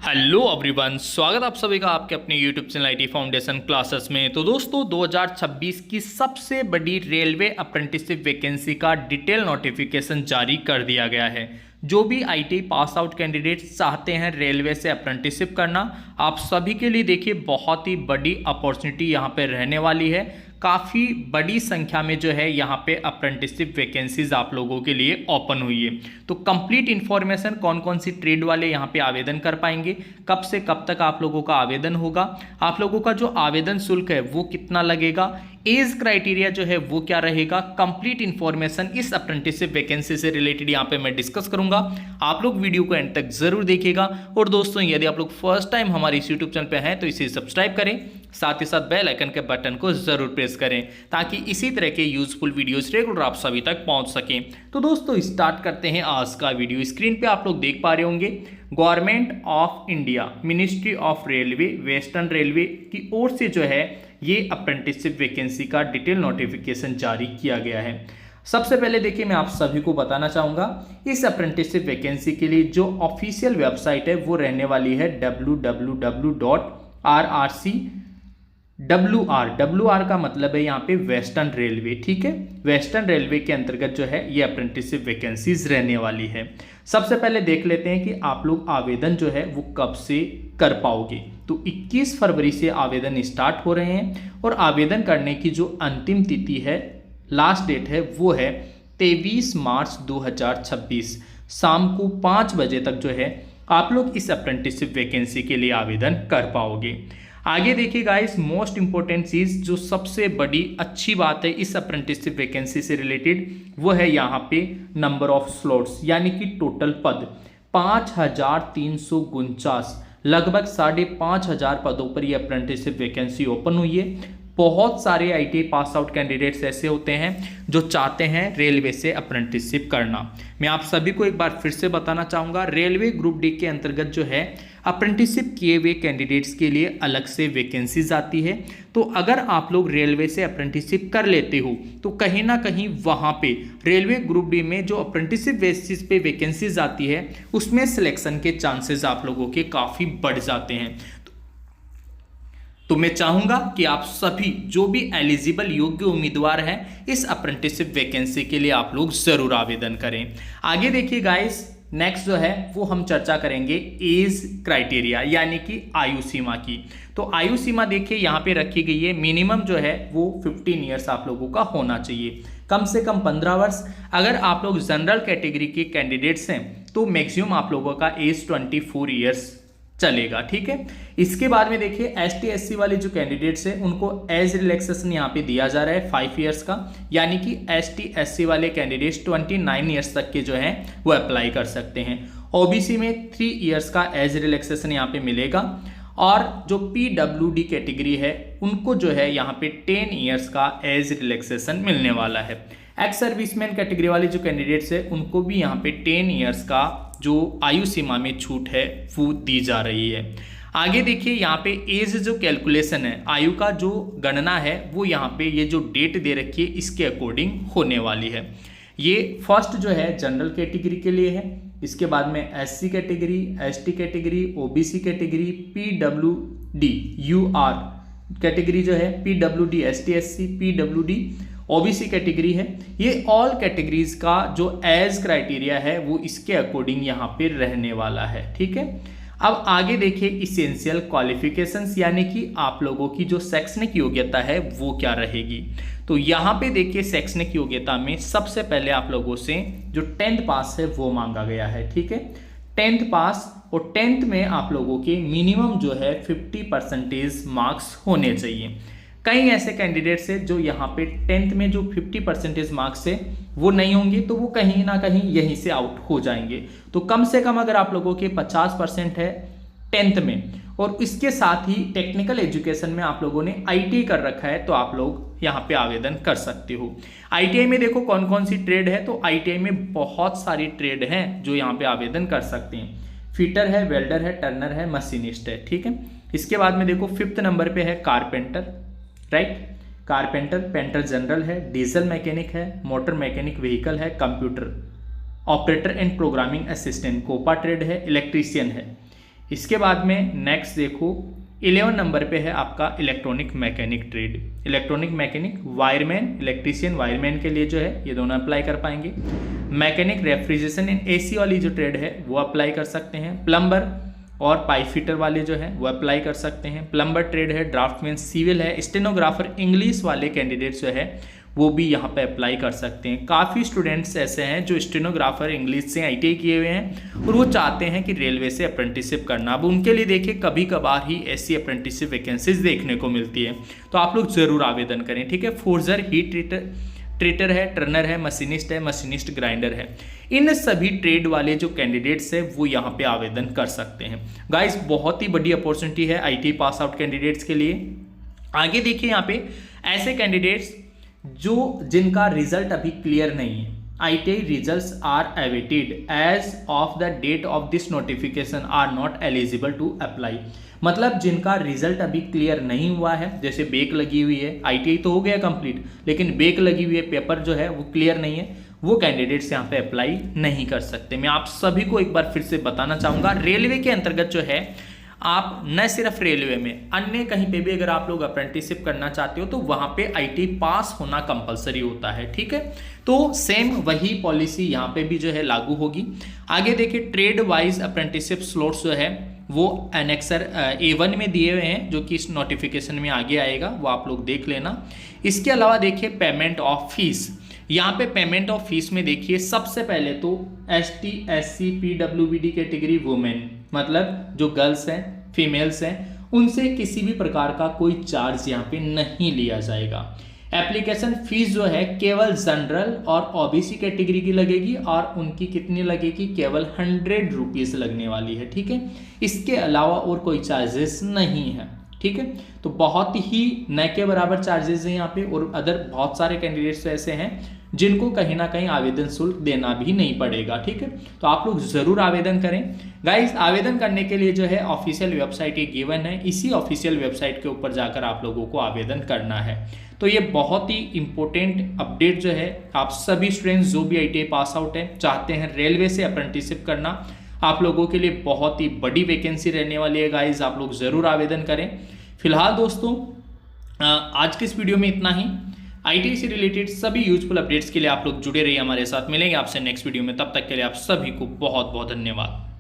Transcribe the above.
Hello everyone, स्वागत आप सभी का आपके अपने YouTube channel IT foundation classes में। तो दोस्तों 2026 की सबसे बड़ी रेलवे अप्रेंटिसशिप वैकेंसी का डिटेल नोटिफिकेशन जारी कर दिया गया है। जो भी आईटी पास आउट कैंडिडेट्स चाहते हैं रेलवे से अप्रेंटिसशिप करना, आप सभी के लिए देखिए बहुत ही बड़ी अपॉर्चुनिटी यहाँ पे रहने वाली है। काफ़ी बड़ी संख्या में जो है यहाँ पे अप्रेंटिसशिप वैकेंसीज आप लोगों के लिए ओपन हुई है। तो कंप्लीट इन्फॉर्मेशन कौन कौन सी ट्रेड वाले यहाँ पे आवेदन कर पाएंगे, कब से कब तक आप लोगों का आवेदन होगा, आप लोगों का जो आवेदन शुल्क है वो कितना लगेगा, एज क्राइटेरिया जो है वो क्या रहेगा, कंप्लीट इन्फॉर्मेशन इस अप्रेंटिसशिप वैकेंसी से रिलेटेड यहाँ पे मैं डिस्कस करूंगा। आप लोग वीडियो को एंड तक जरूर देखिएगा। और दोस्तों यदि आप लोग फर्स्ट टाइम हमारे इस यूट्यूब चैनल पे हैं तो इसे सब्सक्राइब करें, साथ ही साथ बेल आइकन के बटन को जरूर प्रेस करें ताकि इसी तरह के यूजफुल वीडियोस रेगुलर आप सभी तक पहुंच सकें। तो दोस्तों स्टार्ट करते हैं आज का वीडियो। स्क्रीन पे आप लोग देख पा रहे होंगे government of India ministry of railway western railway की ओर से जो है ये अप्रेंटिसशिप वैकेंसी का डिटेल नोटिफिकेशन जारी किया गया है। सबसे पहले देखिए मैं आप सभी को बताना चाहूँगा इस अप्रेंटिसशिप वैकेंसी के लिए जो ऑफिशियल वेबसाइट है वो रहने वाली है www.rrcwr का मतलब है यहाँ पे वेस्टर्न रेलवे। ठीक है, वेस्टर्न रेलवे के अंतर्गत जो है ये अप्रेंटिसशिप वैकेंसीज रहने वाली है। सबसे पहले देख लेते हैं कि आप लोग आवेदन जो है वो कब से कर पाओगे। तो 21 फरवरी से आवेदन स्टार्ट हो रहे हैं और आवेदन करने की जो अंतिम तिथि है, लास्ट डेट है, वो है 23 मार्च 2026 शाम को 5 बजे तक जो है आप लोग इस अप्रेंटिसशिप वैकेंसी के लिए आवेदन कर पाओगे। आगे देखिए गाइस, मोस्ट इंपॉर्टेंट चीज जो सबसे बड़ी अच्छी बात है इस अप्रेंटिसशिप वैकेंसी से रिलेटेड वो है यहाँ पे नंबर ऑफ स्लॉट्स, यानी कि टोटल पद 5349, लगभग 5500 पदों पर यह अप्रेंटिसशिप वैकेंसी ओपन हुई है। बहुत सारे आईटीआई पास आउट कैंडिडेट्स ऐसे होते हैं जो चाहते हैं रेलवे से अप्रेंटिसशिप करना। मैं आप सभी को एक बार फिर से बताना चाहूँगा, रेलवे ग्रुप डी के अंतर्गत जो है अप्रेंटिसशिप किए हुए कैंडिडेट्स के लिए अलग से वैकेंसीज आती है। तो अगर आप लोग रेलवे से अप्रेंटिसशिप कर लेते हो तो कहीं ना कहीं वहाँ पे रेलवे ग्रुप डी में जो अप्रेंटिसशिप बेसिस पे वैकेंसीज आती है उसमें सिलेक्शन के चांसेस आप लोगों के काफ़ी बढ़ जाते हैं। तो मैं चाहूंगा कि आप सभी जो भी एलिजिबल योग्य उम्मीदवार हैं इस अप्रेंटिसशिप वैकेंसी के लिए आप लोग जरूर आवेदन करें। आगे देखिए गाइस, नेक्स्ट जो है वो हम चर्चा करेंगे एज क्राइटेरिया यानी कि आयु सीमा की। तो आयु सीमा देखिए यहाँ पे रखी गई है, मिनिमम जो है वो 15 ईयर्स आप लोगों का होना चाहिए, कम से कम 15 वर्ष। अगर आप लोग जनरल कैटेगरी के कैंडिडेट्स हैं तो मैक्सिमम आप लोगों का एज 24 ईयर्स चलेगा। ठीक है, इसके बाद में देखिए एसटी एससी वाले जो कैंडिडेट्स हैं उनको एज रिलैक्सेशन यहाँ पे दिया जा रहा है 5 ईयर्स का, यानी कि एसटी एससी वाले कैंडिडेट्स 29 ईयर्स तक के जो हैं वो अप्लाई कर सकते हैं। ओबीसी में 3 ईयर्स का एज रिलैक्सेशन यहाँ पे मिलेगा और जो पीडब्ल्यूडी कैटेगरी है उनको जो है यहाँ पे 10 ईयर्स का एज रिलैक्सेशन मिलने वाला है। एक्स सर्विसमैन कैटेगरी वाले जो कैंडिडेट्स है उनको भी यहाँ पे 10 ईयर्स का जो आयु सीमा में छूट है वो दी जा रही है। आगे देखिए यहाँ पे एज जो कैलकुलेशन है, आयु का जो गणना है वो यहाँ पे ये जो डेट दे रखी है इसके अकॉर्डिंग होने वाली है। ये फर्स्ट जो है जनरल कैटेगरी के लिए है, इसके बाद में SC category, ST category, OBC category, PWD UR category जो है, PWD ST SC, PWD OBC category है। ये ऑल कैटेगरीज का जो एज क्राइटेरिया है वो इसके अकॉर्डिंग यहाँ पे रहने वाला है। ठीक है, अब आगे देखिए इसेंशियल क्वालिफिकेशंस यानी कि आप लोगों की जो शैक्षणिक योग्यता है वो क्या रहेगी। तो यहाँ पे देखिए शैक्षणिक योग्यता में सबसे पहले आप लोगों से जो 10th पास है वो मांगा गया है। ठीक है, 10th पास, और 10th में आप लोगों के मिनिमम जो है 50% मार्क्स होने चाहिए। कई ऐसे कैंडिडेट्स हैं जो यहाँ पे 10th में जो 50% मार्क्स है वो नहीं होंगे तो वो कहीं ना कहीं यहीं से आउट हो जाएंगे। तो कम से कम अगर आप लोगों के 50% है 10th में और इसके साथ ही टेक्निकल एजुकेशन में आप लोगों ने आईटीआई कर रखा है तो आप लोग यहाँ पे आवेदन कर सकते हो। आईटीआई में देखो कौन कौन सी ट्रेड है, तो आईटीआई में बहुत सारी ट्रेड हैं जो यहाँ पे आवेदन कर सकते हैं। फिटर है, वेल्डर है, टर्नर है, मशीनिस्ट है। ठीक है, इसके बाद में देखो 5th नंबर पे है carpenter, right, carpenter, painter general है, डीजल मैकेनिक है, मोटर मैकेनिक व्हीकल है, computer operator and programming assistant, COPA trade है, इलेक्ट्रीशियन है। इसके बाद में नेक्स्ट देखो 11 नंबर पे है आपका electronic mechanic trade. Electronic mechanic wireman, electrician wireman के लिए जो है ये दोनों अप्लाई कर पाएंगे। मैकेनिक रेफ्रिजरेशन एंड एसी वाली जो ट्रेड है वो अप्लाई कर सकते हैं। प्लम्बर और पाइप फिटर वाले जो है वो अप्लाई कर सकते हैं। प्लम्बर ट्रेड है, ड्राफ्टमैन सिविल है, स्टेनोग्राफर इंग्लिश वाले कैंडिडेट्स जो है वो भी यहाँ पे अप्लाई कर सकते हैं। काफ़ी स्टूडेंट्स ऐसे हैं जो स्टेनोग्राफर इंग्लिश से ITI किए हुए हैं और वो चाहते हैं कि रेलवे से अप्रेंटिसशिप करना। अब उनके लिए देखिए कभी कभार ही ऐसी अप्रेंटिसशिप वैकेंसीज देखने को मिलती है, तो आप लोग ज़रूर आवेदन करें, ठीक है। फोर्जर, हीट ट्रीटर है, टर्नर है, मशीनिस्ट ग्राइंडर है। इन सभी ट्रेड वाले जो कैंडिडेट्स है वो यहाँ पे आवेदन कर सकते हैं। गाइस बहुत ही बड़ी अपॉर्चुनिटी है ITI पास आउट कैंडिडेट्स के लिए। आगे देखिए यहाँ पे ऐसे कैंडिडेट्स जिनका रिजल्ट अभी क्लियर नहीं है, ITI results are awaited as of the date of this notification are not eligible to apply. मतलब जिनका रिजल्ट अभी क्लियर नहीं हुआ है, जैसे बेक लगी हुई है, ITI तो हो गया कंप्लीट लेकिन बेक लगी हुई है, पेपर जो है वो क्लियर नहीं है, वो कैंडिडेट्स यहाँ पे अप्लाई नहीं कर सकते। मैं आप सभी को एक बार फिर से बताना चाहूँगा, रेलवे के अंतर्गत जो है आप न सिर्फ रेलवे में अन्य कहीं पे भी अगर आप लोग अप्रेंटिसशिप करना चाहते हो तो वहां पे ITI पास होना कंपलसरी होता है, ठीक है। तो सेम वही पॉलिसी यहाँ पे भी जो है लागू होगी। आगे देखिए ट्रेड वाइज अप्रेंटिसशिप स्लॉट्स जो है वो एनेक्सर A1 में दिए हुए हैं, जो कि इस नोटिफिकेशन में आगे आएगा, वो आप लोग देख लेना। इसके अलावा देखिए पेमेंट ऑफ फीस, यहाँ पे पेमेंट ऑफ फीस में देखिए सबसे पहले तो ST SC PWBD category women, मतलब जो गर्ल्स हैं, फीमेल्स हैं, उनसे किसी भी प्रकार का कोई चार्ज यहाँ पे नहीं लिया जाएगा। एप्लीकेशन फीस जो है केवल जनरल और OBC कैटेगरी की लगेगी और उनकी कितनी लगेगी, केवल 100 रुपीज़ लगने वाली है, ठीक है। इसके अलावा और कोई चार्जेस नहीं है, ठीक है। तो बहुत ही न के बराबर चार्जेस हैं यहाँ पे, और अदर बहुत सारे कैंडिडेट्स ऐसे हैं जिनको कहीं ना कहीं आवेदन शुल्क देना भी नहीं पड़ेगा, ठीक है। तो आप लोग जरूर आवेदन करें। गाइस आवेदन करने के लिए जो है ऑफिशियल वेबसाइट ये गिवन है, इसी ऑफिशियल वेबसाइट के ऊपर जाकर आप लोगों को आवेदन करना है। तो ये बहुत ही इंपॉर्टेंट अपडेट जो है, आप सभी स्टूडेंट्स जो भी ITI पास आउट है, चाहते हैं रेलवे से अप्रेंटिसशिप करना, आप लोगों के लिए बहुत ही बड़ी वैकेंसी रहने वाली है। गाइज आप लोग जरूर आवेदन करें। फिलहाल दोस्तों आज के इस वीडियो में इतना ही। ITI से रिलेटेड सभी यूजफुल अपडेट्स के लिए आप लोग जुड़े रहिए हमारे साथ। मिलेंगे आपसे नेक्स्ट वीडियो में, तब तक के लिए आप सभी को बहुत बहुत धन्यवाद।